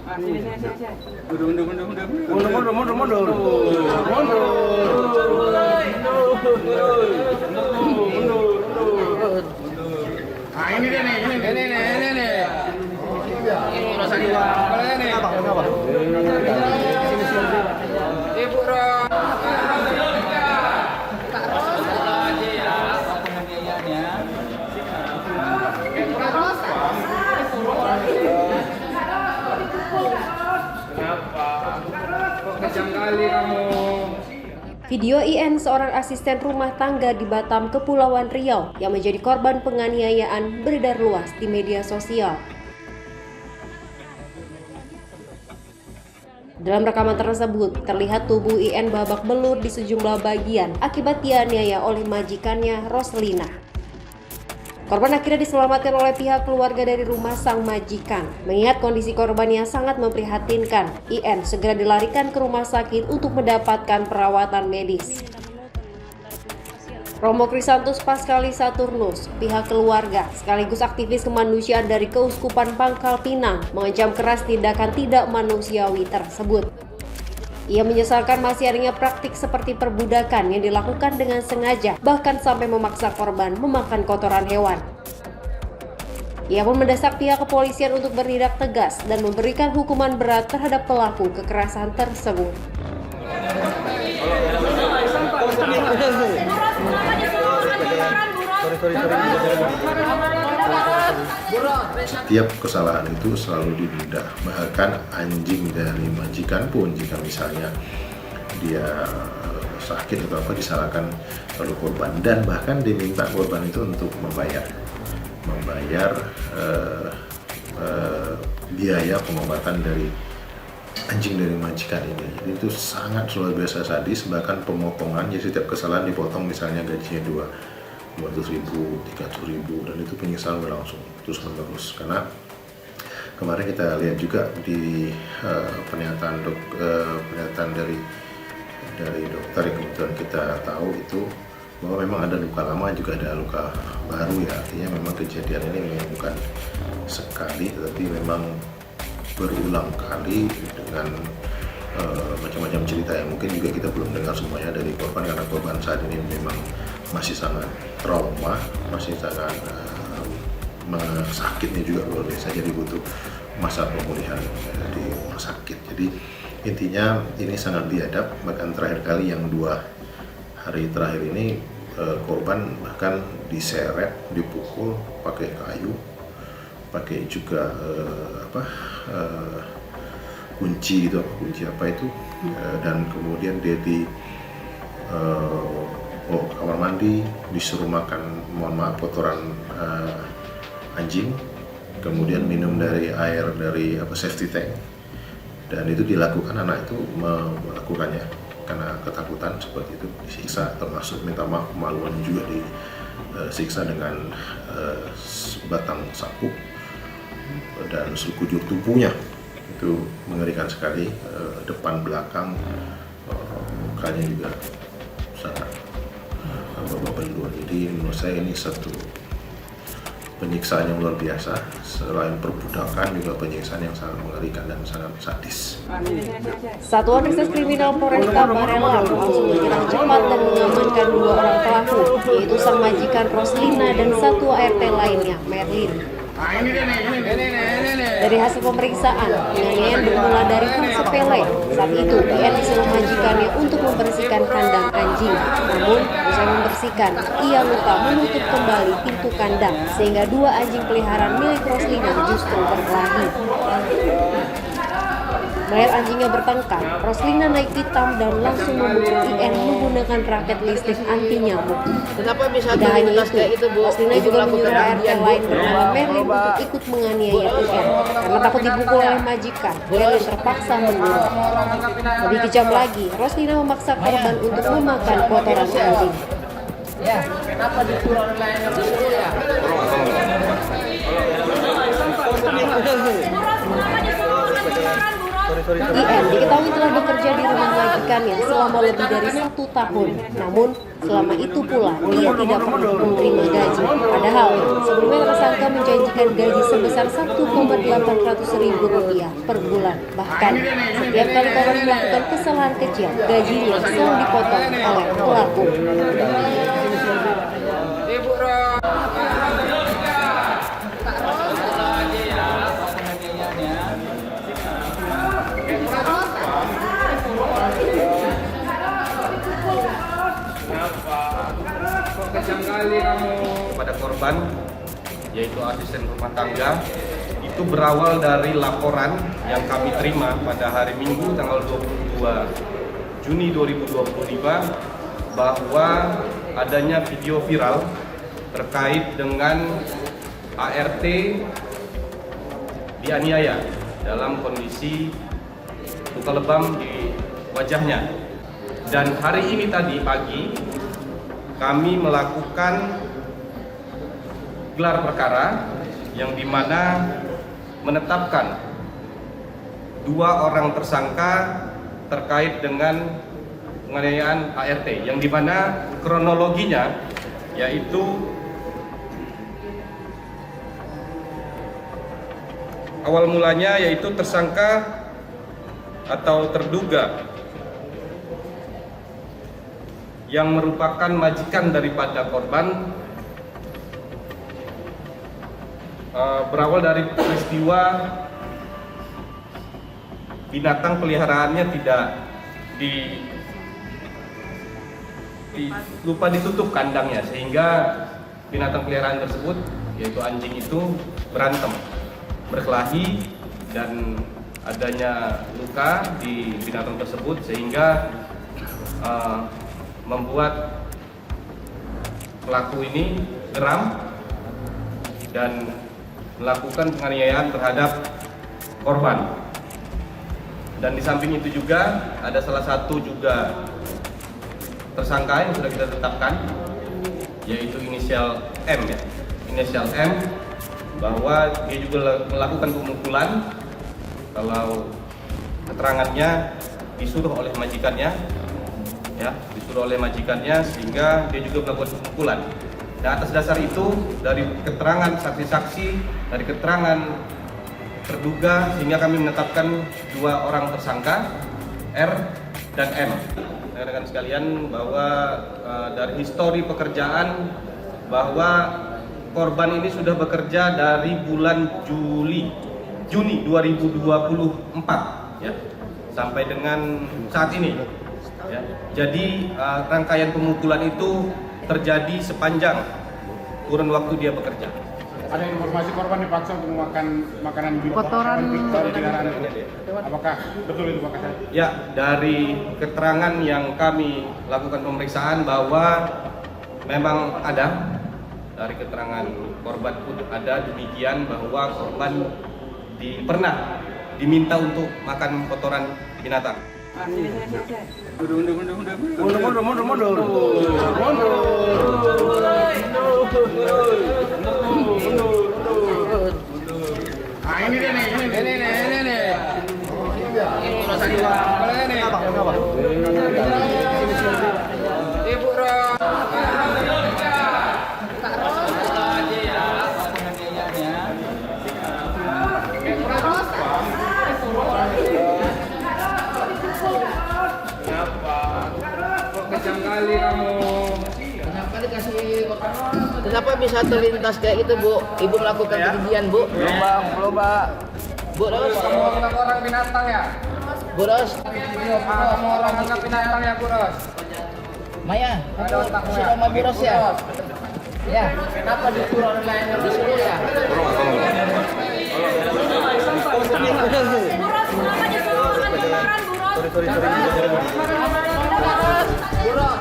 Nah, ini dia nih, ini nih. Ibu Ros. Video IN, seorang asisten rumah tangga di Batam, Kepulauan Riau, yang menjadi korban penganiayaan beredar luas di media sosial. Dalam rekaman tersebut, terlihat tubuh IN babak belur di sejumlah bagian akibat dianiaya oleh majikannya, Roslina. Korban akhirnya diselamatkan oleh pihak keluarga dari rumah sang majikan. Mengingat kondisi korban yang sangat memprihatinkan, IN segera dilarikan ke rumah sakit untuk mendapatkan perawatan medis. Romo Krisantus Paskali Saturnus, pihak keluarga sekaligus aktivis kemanusiaan dari Keuskupan Pangkal Pinang, mengecam keras tindakan tidak manusiawi tersebut. Ia menyesalkan masih adanya praktik seperti perbudakan yang dilakukan dengan sengaja, bahkan sampai memaksa korban memakan kotoran hewan. Ia pun mendesak pihak kepolisian untuk bertindak tegas dan memberikan hukuman berat terhadap pelaku kekerasan tersebut. Setiap kesalahan itu selalu didenda, bahkan anjing dari majikan pun jika misalnya dia sakit atau apa disalahkan oleh korban, dan bahkan diminta korban itu untuk membayar biaya pengobatan dari anjing dari majikan ini. Jadi itu sangat luar biasa sadis, bahkan pemotongan, jadi setiap kesalahan dipotong, misalnya gajinya 200.000, 300.000, dan itu penyiksaan berlangsung terus menerus. Karena kemarin kita lihat juga di pernyataan dari dokter yang kemudian kita tahu itu bahwa memang ada luka lama juga ada luka baru ya, artinya memang kejadian ini memang bukan sekali tetapi memang berulang kali dengan macam-macam cerita yang mungkin juga kita belum dengar semuanya dari korban, karena korban saat ini memang masih sangat trauma, masih sangat sakitnya juga luar biasa, jadi butuh masa pemulihan di rumah sakit. Jadi intinya ini sangat biadab, bahkan terakhir kali yang 2 hari terakhir ini korban bahkan diseret, dipukul pakai kayu, pakai juga kunci itu, kunci apa itu, dan kemudian dia di kamar mandi, disuruh makan, mohon maaf, kotoran anjing, kemudian minum dari air dari safety tank, dan itu dilakukan, anak itu melakukannya karena ketakutan seperti itu, disiksa, termasuk minta maaf, kemaluan juga disiksa dengan sebatang sapu dan sekujur tubuhnya. Itu mengerikan sekali, depan belakang mukanya juga sangat babak belur. Jadi menurut saya ini satu penyiksaan yang luar biasa, selain perbudakan juga penyiksaan yang sangat mengerikan dan sangat sadis. Satuan Reserse Kriminal Polresta Barelang langsung menyerang cepat dan mengamankan 2 orang pelaku, yaitu sang majikan Roslina dan satu ART lainnya, Merlin. Dari hasil pemeriksaan, penganiayaan bermula dari hal sepele. Saat itu, IN disuruh majikannya untuk membersihkan kandang anjing. Namun, usai membersihkan, ia lupa menutup kembali pintu kandang, sehingga 2 anjing peliharaan milik Roslina justru berkelahi. Melihat anjingnya bertengkar, Roslina naik pitam dan langsung memukul IN menggunakan raket listrik anti nyamuk. Tidak hanya itu, Roslina juga menyuruh ART lain bernama Merlin untuk ikut menganiaya IN. Karena takut dipukul oleh majikan, Merlin terpaksa mundur. Lebih kejam lagi, Roslina memaksa korban untuk memakan kotoran anjing. Ya, kenapa disuruh orang lain yang disuruh ya? IN diketahui telah bekerja di rumah majikannya selama lebih dari 1 tahun. Namun, selama itu pula ia tidak pernah menerima gaji. Padahal, sebelumnya tersangka menjanjikan gaji sebesar Rp1.800.000 per bulan. Bahkan, setiap kali korban melakukan kesalahan kecil, gajinya selalu dipotong oleh pelaku. Kepada korban, yaitu asisten rumah tangga, itu berawal dari laporan yang kami terima pada hari Minggu tanggal 22 Juni 2025 bahwa adanya video viral terkait dengan ART dianiaya dalam kondisi luka lebam di wajahnya. Dan hari ini tadi pagi kami melakukan gelar perkara yang dimana menetapkan 2 orang tersangka terkait dengan penganiayaan ART, yang dimana kronologinya yaitu awal mulanya yaitu tersangka atau terduga yang merupakan majikan daripada korban berawal dari peristiwa binatang peliharaannya tidak lupa ditutup kandangnya, sehingga binatang peliharaan tersebut yaitu anjing itu berantem, berkelahi, dan adanya luka di binatang tersebut sehingga membuat pelaku ini geram dan melakukan penganiayaan terhadap korban. Dan di samping itu juga ada salah satu juga tersangka yang sudah kita tetapkan, yaitu inisial M ya. Inisial M, bahwa dia juga melakukan pemukulan, kalau keterangannya disuruh oleh majikannya ya, sehingga dia juga melakukan pemukulan. Dan atas dasar itu, dari keterangan saksi-saksi, dari keterangan terduga, sehingga kami menetapkan 2 orang tersangka, R dan M. Rekan-rekan sekalian, bahwa dari histori pekerjaan, bahwa korban ini sudah bekerja dari bulan Juni 2024 ya, sampai dengan saat ini ya. Jadi rangkaian pemukulan itu terjadi sepanjang kurun waktu dia bekerja. Ada informasi korban dipaksa untuk makan makanan Kotoran kendaraan itu. Apakah betul itu Pak Kasat? Ya, dari keterangan yang kami lakukan pemeriksaan bahwa memang ada, dari keterangan korban pun ada demikian, bahwa korban pernah diminta untuk makan kotoran binatang. Ini dia nih. Ibu Ro. Kejam kali kamu. Kenapa bisa terlintas kayak gitu, Bu? Ibu melakukan kekejian, Bu? Belum, Pak. Bu Ros, Kamu orang binatang ya? Bu Ros, Kamu orang angkat binatang ya, Bu Ros? Maya, kamu sudah sama Bu Ros ya? Ya, kenapa disuruh ya? Bu Ros, kenapa disuruh makan di restoran, Bu Ros? Bu Ros,